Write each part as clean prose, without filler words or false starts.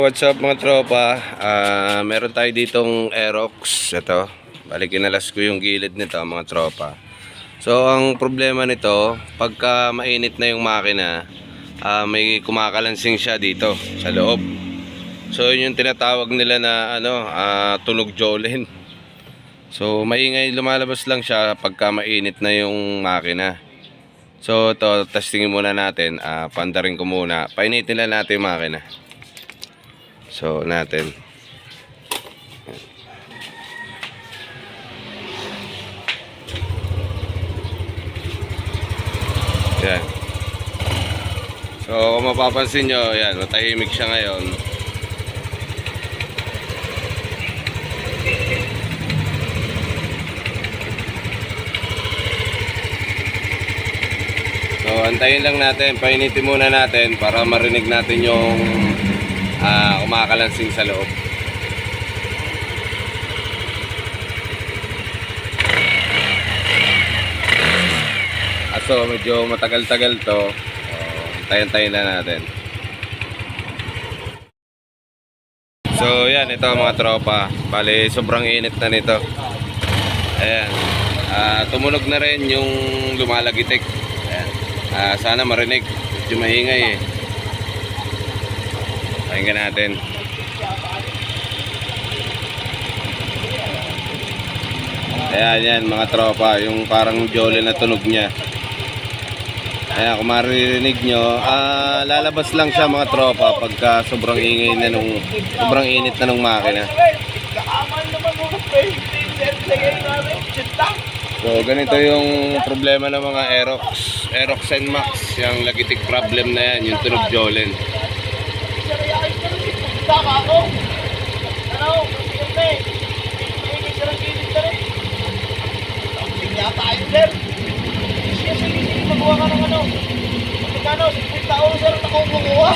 What's up mga tropa? Meron tayo ditong Aerox. Ito, balik kinalas ko yung gilid nito mga tropa. So ang problema nito, pagka mainit na yung makina, may kumakalansing siya dito sa loob. So yun yung tinatawag nila na tunog Jolene. So maingay, lumalabas lang siya pagka mainit na yung makina. So ito, testingin muna natin. Pandarin ko muna. Painitin lang natin yung makina. So natin. Yan. So kung mapapansin nyo, yan, matahimik siya ngayon. So antayin lang natin, painitin muna natin para marinig natin yung kumakalansing sa loob. So medyo matagal-tagal to. Tayin-tayin na natin. So yan, ito mga tropa. Bali sobrang init na nito. Ayan. Tumunog na rin yung lumalagitik. Ayan. Sana marinig. Medyo maingay eh. Pakinggan natin. Ayan yan mga tropa, yung parang Jolene na tunog niya. Ayan, kung maririnig nyo, lalabas lang siya mga tropa pagka sobrang ingay na sobrang init na nung makina. So ganito yung problema ng mga Aerox NMAX, yung lagitik problem na yan, yung tunog Jolene. Magawa ka ng magkano, 50 taon sir, ako kumuha.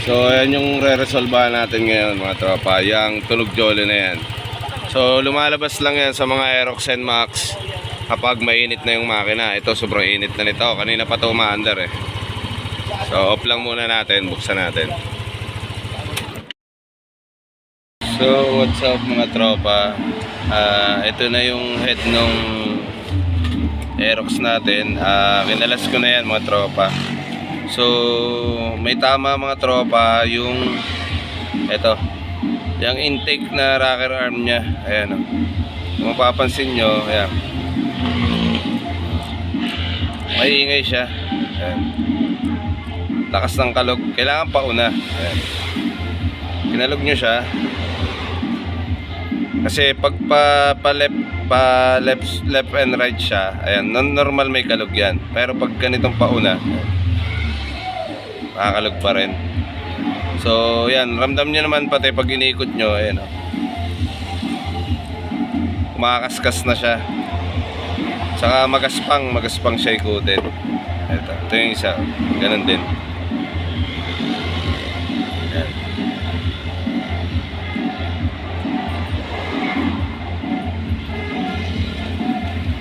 So ayan yung re-resolbahan natin ngayon mga tropa, yung tunog Jolene na yan. So lumalabas lang yan sa mga Aerox NMAX kapag mainit na yung makina. Ito sobrang init na nito, kanina pa ito umaandar eh. So off lang muna natin, buksan natin. So what's up mga tropa, ito na yung head nung Aerox natin. Kinalas ko na yan mga tropa. So may tama mga tropa yung yung intake na rocker arm nya. Ayan o, kung mapapansin nyo, ayan, maingay siya. Ayan, lakas ng kalog, kailangan pauna. Ayan, kinalog nyo siya kasi pag left and right siya, ayan, normal may kalog yan. Pero pag ganitong pauna, makakalog pa rin. So yan, ramdam nyo naman pati pag iniikot nyo. Ayan o, kumakaskas na siya. Saka magaspang siya ikutin. Ito yung isa, ganun din. Ayan.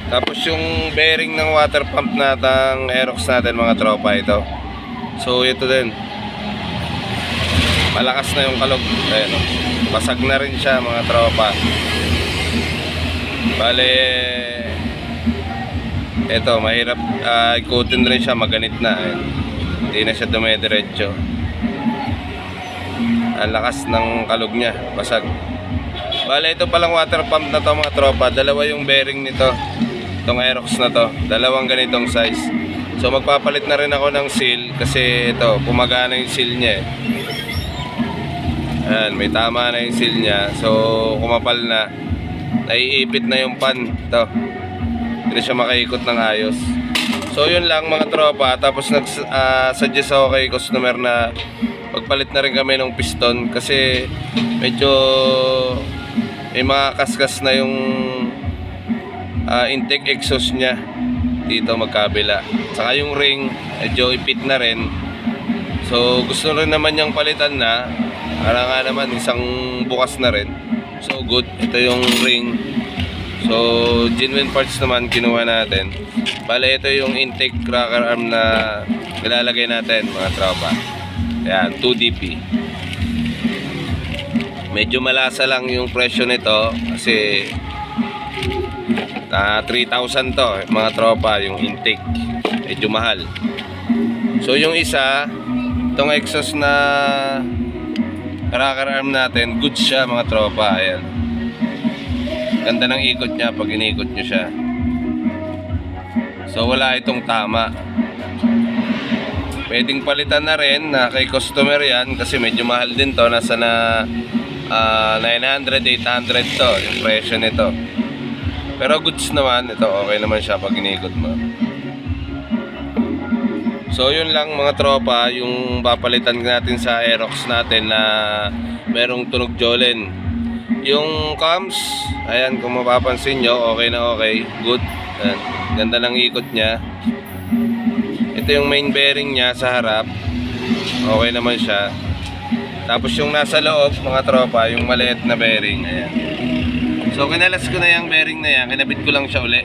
Tapos yung bearing ng water pump natang Aerox natin mga tropa, ito. So ito din, malakas na yung kalog. Ayan, basag na rin siya mga tropa. Bale ito, mahirap ikutin rin siya, maganit na. Ayan, hindi na siya dumediretso. Ang lakas ng kalog niya, basag. Bale ito palang water pump na to mga tropa, dalawa yung bearing nito, itong Aerox na to, dalawang ganitong size. So magpapalit na rin ako ng seal kasi ito, pumagana yung seal niya eh. Ayan, may tama na yung seal niya. So kumapal na, naiipit na yung pan. Ito, hindi siya makaikot ng ayos. So yun lang mga tropa. Tapos nag-suggest ako kay customer na pagpalit na rin kami ng piston kasi medyo may mga kaskas na yung intake exhaust niya dito magkabila. Saka yung ring medyo ipit na rin. So gusto rin naman niyang palitan na. Para nga naman isang bukas na rin. So good. Ito yung ring. So genuine parts naman kinuha natin. Bale ito yung intake rocker arm na nilalagay natin mga tropa. Ayan, 2DP. Medyo malasa lang yung presyo nito kasi 3,000 to mga tropa yung intake. Medyo mahal. So yung isa, itong exhaust na rocker arm natin, good siya mga tropa. Ayan. Ganda ng ikot niya pag inikot nyo siya. So wala itong tama. Pwedeng palitan na rin na kay customer yan kasi medyo mahal din to. Nasa na 900, 800 to yung presyo nito. Pero goods naman. Ito okay naman siya pag inikot mo. So yun lang mga tropa, yung papalitan natin sa Aerox natin na merong tunog Jolene. Yung cams, ayan kung mapapansin nyo, okay na okay, good. Ayan, ganda ng ikot niya. Ito yung main bearing niya sa harap, okay naman siya. Tapos yung nasa loob mga tropa, yung maliit na bearing, ayan. So kinalas ko na yung bearing na yan, kinabit ko lang siya uli.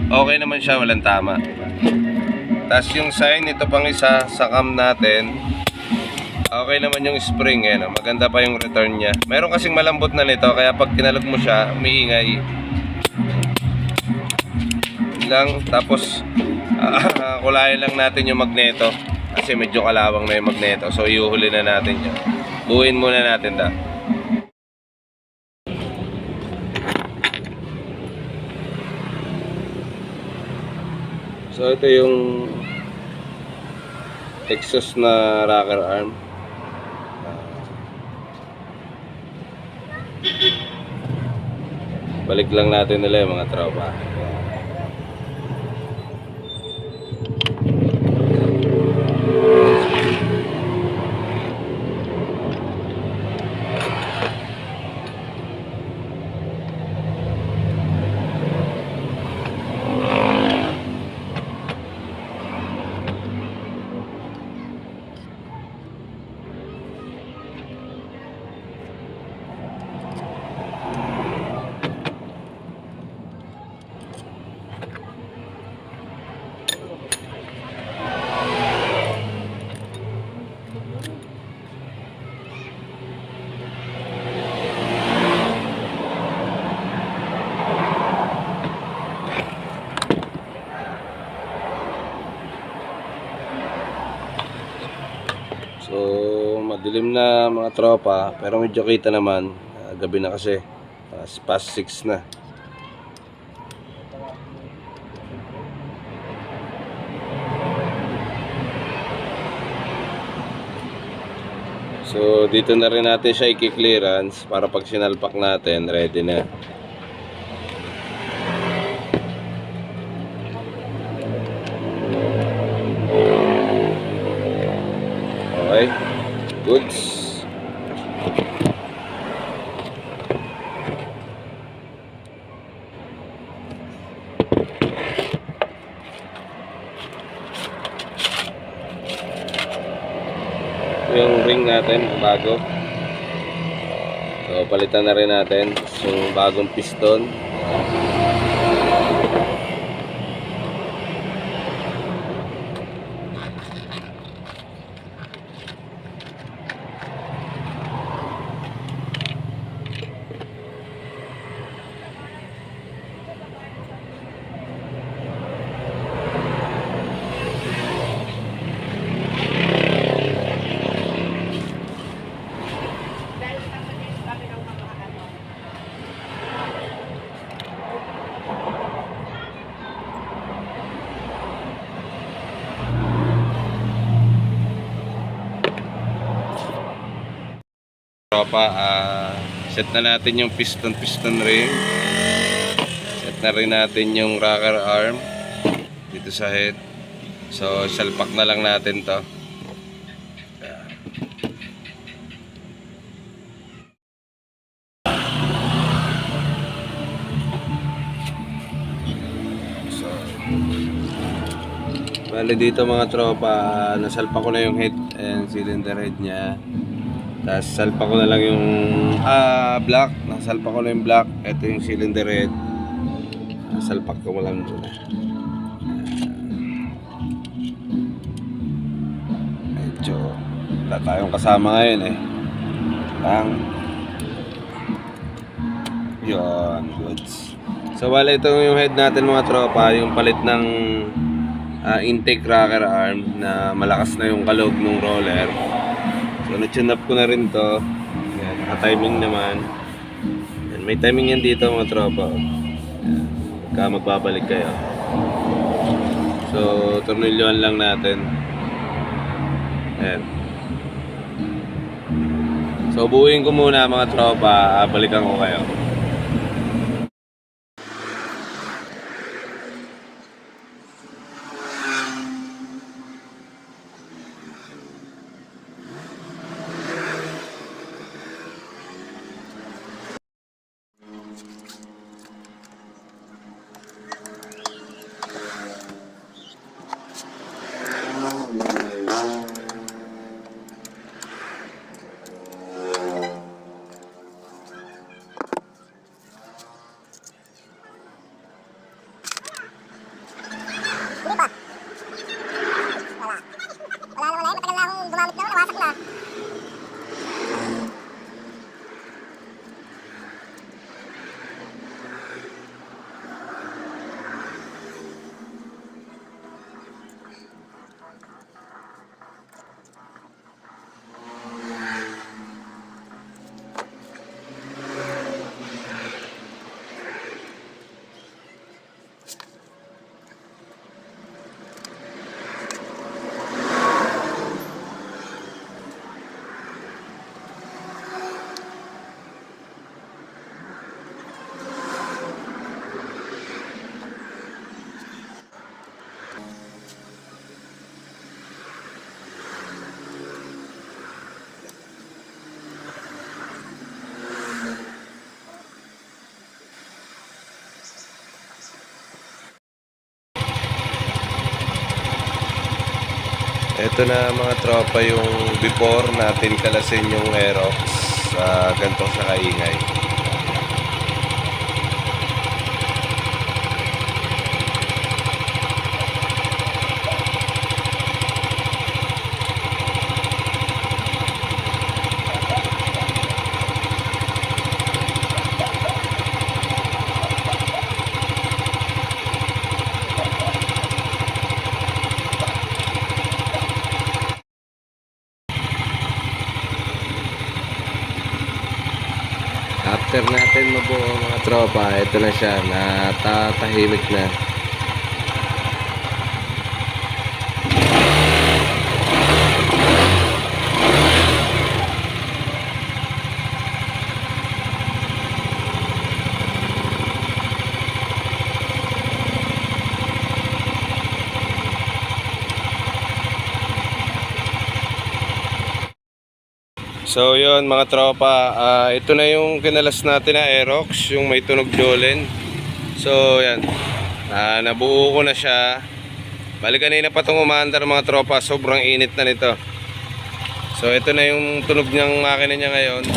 Okay naman siya, walang tama. Tapos yung sign, ito pang isa sa cam natin. Okay naman yung spring, eh, no? Maganda pa yung return niya. Meron kasing malambot na nito, kaya pag kinalog mo siya, umiingay. Lang, tapos kulayan lang natin yung magneto. Kasi medyo kalawang na yung magneto. So iuhuli na natin yan. Buuin muna natin da. So ito yung exhaust na rocker arm. Balik lang natin nila yung mga tropa. So madilim na mga tropa, pero medyo kita naman. Gabi na kasi, past 6 na. So dito na rin natin siya i-clearance para pag sinalpak natin, ready na. Okay, goods. Yung ring natin bago. So palitan na rin natin yung bagong piston. Tropa, set na natin yung piston ring. Set na rin natin yung rocker arm dito sa head. So salpak na lang natin to. So Bali dito mga tropa, nasalpa ko na yung head and cylinder head niya. Tapos salpa ko na lang yung block. Nasalpa ko na yung block. Ito yung cylinder head. Salpak ko lang muna. Medyo wala tayong kasama ngayon eh. Lang. Yun, goods. So wala ito yung head natin mga tropa. Yung palit ng intake rocker arm na malakas na yung kalog ng roller. So na-tune up ko na rin to. Yan, naka-timing naman. Yan, may timing yan dito mga tropa. Yan, pagka magbabalik kayo. So tornilyoan lang natin. Yan. So buuin ko muna mga tropa. Balikan ko kayo. Ito na mga tropa yung before natin kalasin yung Aerox sa ganito sa kaingay. After natin mabuo mga tropa, ito na siya, natatahimik na. So yun mga tropa, ito na yung kinalas natin na Aerox, yung may tunog Jolene. So yan, nabuo ko na siya. Bali kanina pa itong umaandar mga tropa, sobrang init na nito. So ito na yung tunog niyang makina niya ngayon.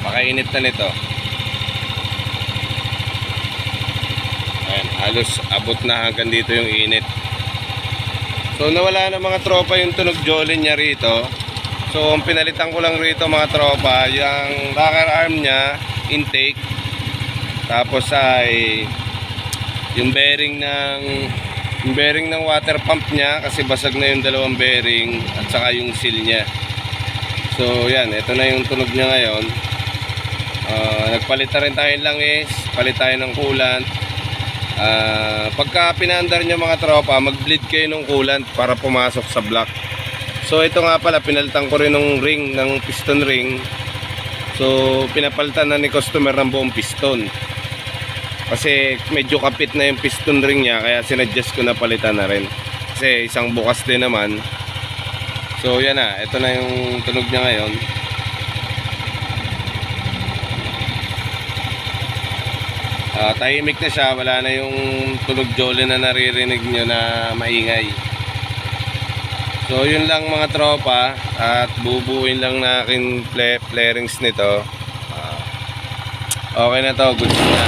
Pakainit na nito. Ayan, halos abot na hanggang dito yung init. So nawala na mga tropa yung tunog Jolene niya rito. So ang pinalitan ko lang rito mga tropa, yung rocker arm niya, intake. Tapos ay yung bearing ng water pump niya kasi basag na yung dalawang bearing at saka yung seal niya. So yan, ito na yung tunog niya ngayon. Nagpalit na rin tayo ng langis, palit tayo ng coolant. Pagka pinaandar nyo mga tropa, mag-bleed kayo ng coolant para pumasok sa block. So ito nga pala, pinalitan ko rin ng ring, ng piston ring. So pinapalitan na ni customer ng buong piston. Kasi medyo kapit na yung piston ring niya, kaya sinadjust ko na palitan na rin. Kasi isang bukas din naman. So yan na, ito na yung tunog niya ngayon. Tahimik na siya, wala na yung tunog jole na naririnig nyo na maingay. So yun lang mga tropa, at bubuuin lang natin flarings nito. Okay na to, good na.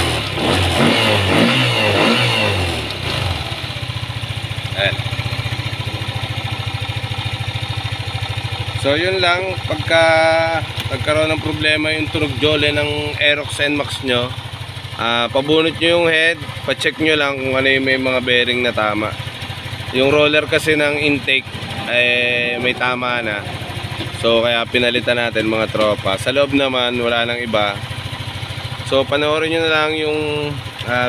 Ayan. So yun lang, pagkaroon ng problema yung tunog jole ng Aerox NMAX nyo, pabunot nyo yung head, pacheck nyo lang kung ano yung may mga bearing na tama. Yung roller kasi ng intake may tama na, so kaya pinalitan natin mga tropa. Sa loob naman wala nang iba, so panoorin nyo na lang yung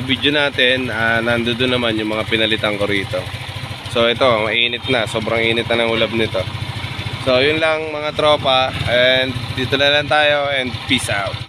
video natin. Nandoon naman yung mga pinalitan ko rito. So ito, mainit na, sobrang init na ng ulap nito. So yun lang mga tropa, and dito na lang tayo, and peace out.